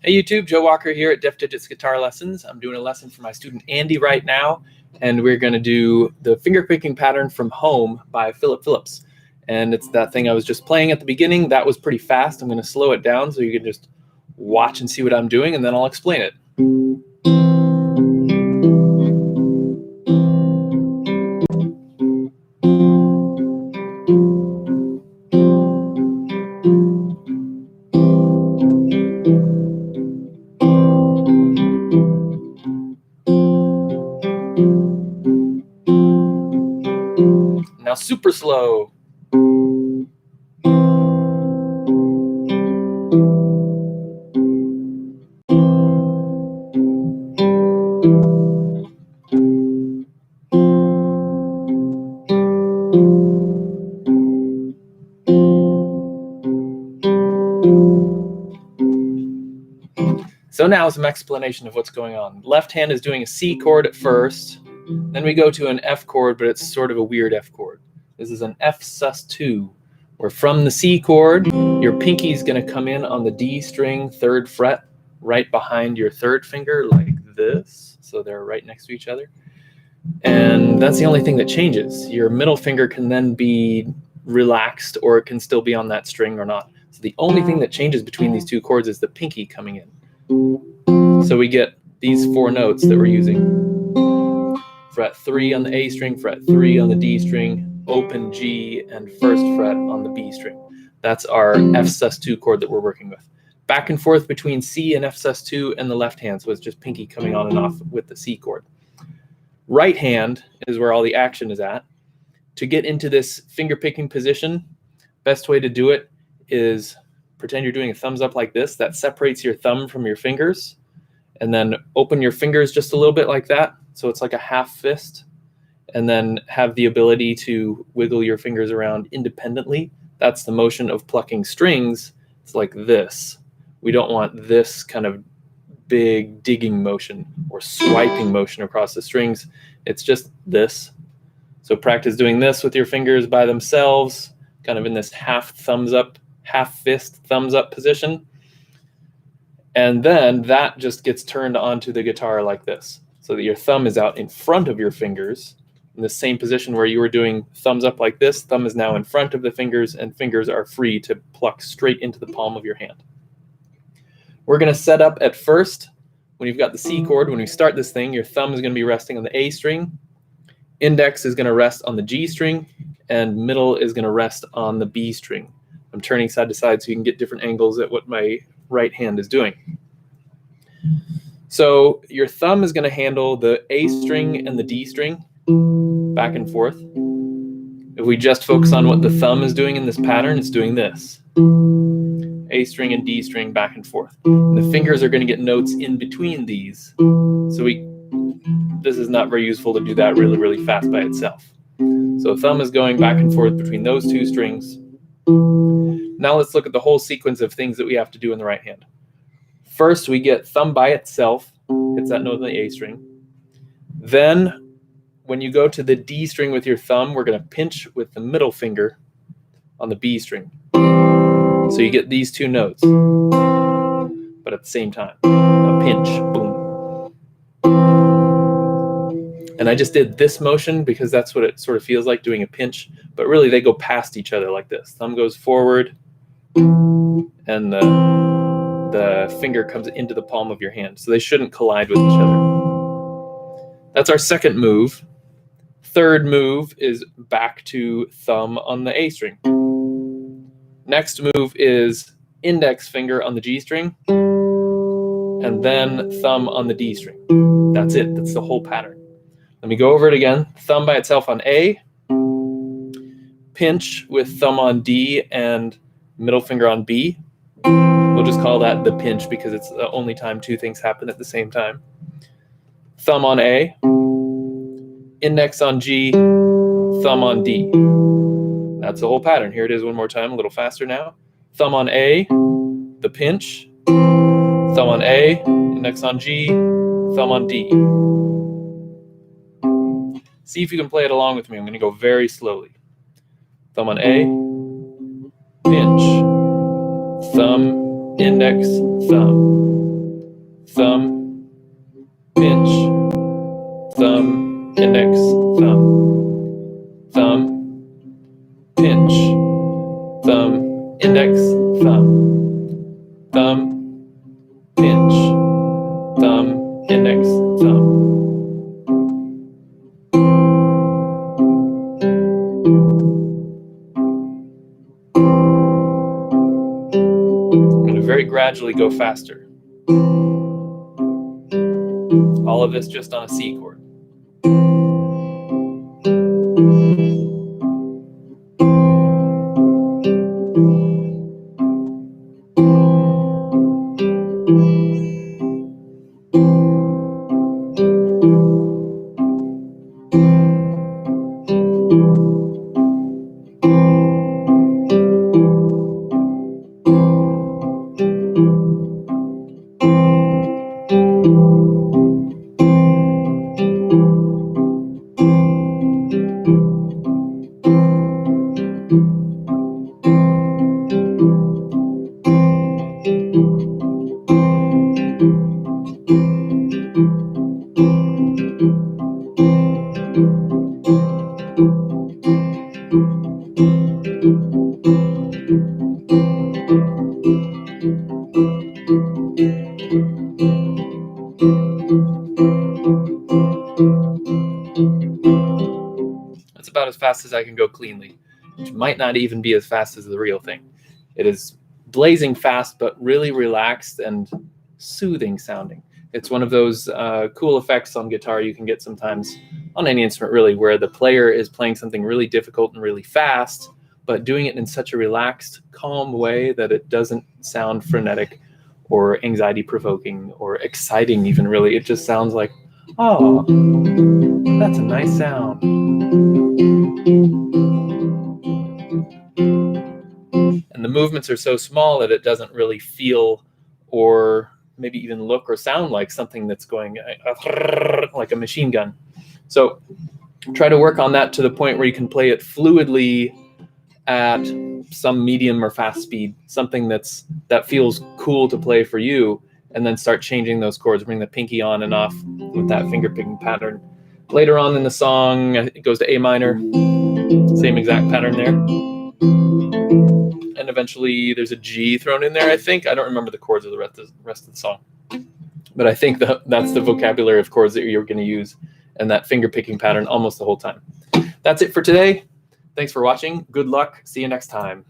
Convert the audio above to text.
Hey YouTube, Joe Walker here at Deaf Digits Guitar Lessons. I'm doing a lesson for my student Andy right now, and we're going to do the fingerpicking pattern from Home by Phillip Phillips. And it's that thing I was just playing at the beginning. That was pretty fast. I'm going to slow it down so you can just watch and see what I'm doing, and then I'll explain it. Now super slow. So now some explanation of what's going on. Left hand is doing a C chord at first, then we go to an F chord, but it's sort of a weird F chord. This is an F sus2, where from the C chord, your pinky is going to come in on the D string 3rd fret, right behind your 3rd finger, like this. So they're right next to each other. And that's the only thing that changes. Your middle finger can then be relaxed, or it can still be on that string or not. So the only thing that changes between these two chords is the pinky coming in. So we get these 4 notes that we're using. Fret 3 on the A string, fret 3 on the D string, open G, and 1st fret on the B string. That's our F sus2 chord that we're working with. Back and forth between C and F sus2 and the left hand, so it's just pinky coming on and off with the C chord. Right hand is where all the action is at. To get into this finger picking position, best way to do it is pretend you're doing a thumbs up like this. That separates your thumb from your fingers. And then open your fingers just a little bit like that. So it's like a half fist. And then have the ability to wiggle your fingers around independently. That's the motion of plucking strings. It's like this. We don't want this kind of big digging motion or swiping motion across the strings. It's just this. So practice doing this with your fingers by themselves, kind of in this half thumbs up, half fist thumbs up position. And then that just gets turned onto the guitar like this, so that your thumb is out in front of your fingers in the same position where you were doing thumbs up like this. Thumb is now in front of the fingers, and fingers are free to pluck straight into the palm of your hand. We're going to set up at first, when you've got the C chord, when we start this thing, your thumb is going to be resting on the A string, index is going to rest on the G string, and middle is going to rest on the B string. I'm turning side to side so you can get different angles at what my right hand is doing. So your thumb is going to handle the A string and the D string back and forth. If we just focus on what the thumb is doing in this pattern, it's doing this. A string and D string back and forth. And the fingers are going to get notes in between these. So this is not very useful to do that really, really fast by itself. So thumb is going back and forth between those 2 strings. Now let's look at the whole sequence of things that we have to do in the right hand. First, we get thumb by itself, hits that note on the A string. Then, when you go to the D string with your thumb, we're going to pinch with the middle finger on the B string. So you get these 2 notes, but at the same time. A pinch, boom. And I just did this motion because that's what it sort of feels like, doing a pinch. But really, they go past each other like this. Thumb goes forward, and the finger comes into the palm of your hand. So they shouldn't collide with each other. That's our second move. Third move is back to thumb on the A string. Next move is index finger on the G string, and then thumb on the D string. That's it. That's the whole pattern. Let me go over it again. Thumb by itself on A, pinch with thumb on D and middle finger on B. We'll just call that the pinch because it's the only time 2 things happen at the same time. Thumb on A, index on G, thumb on D. That's the whole pattern. Here it is one more time, a little faster now. Thumb on A, the pinch, thumb on A, index on G, thumb on D. See if you can play it along with me. I'm going to go very slowly. Thumb on A, pinch, thumb, index, thumb. thumb, pinch, thumb, index, thumb, thumb, pinch, thumb, index, thumb, thumb, pinch, thumb, index, thumb. I'm going to very gradually go faster. All of this just on a C chord. That's about as fast as I can go cleanly, which might not even be as fast as the real thing. It is blazing fast, but really relaxed and soothing sounding. It's one of those cool effects on guitar you can get sometimes on any instrument, really, where the player is playing something really difficult and really fast, but doing it in such a relaxed, calm way that it doesn't sound frenetic or anxiety-provoking or exciting even, really. It just sounds like, oh, that's a nice sound. And the movements are so small that it doesn't really feel or maybe even look or sound like something that's going like a machine gun. So try to work on that to the point where you can play it fluidly at some medium or fast speed, something that feels cool to play for you, and then start changing those chords, bring the pinky on and off with that finger picking pattern. Later on in the song, it goes to A minor, same exact pattern there. And eventually there's a G thrown in there, I think. I don't remember the chords of the rest of the song. But I think that's the vocabulary of chords that you're going to use and that finger picking pattern almost the whole time. That's it for today. Thanks for watching. Good luck. See you next time.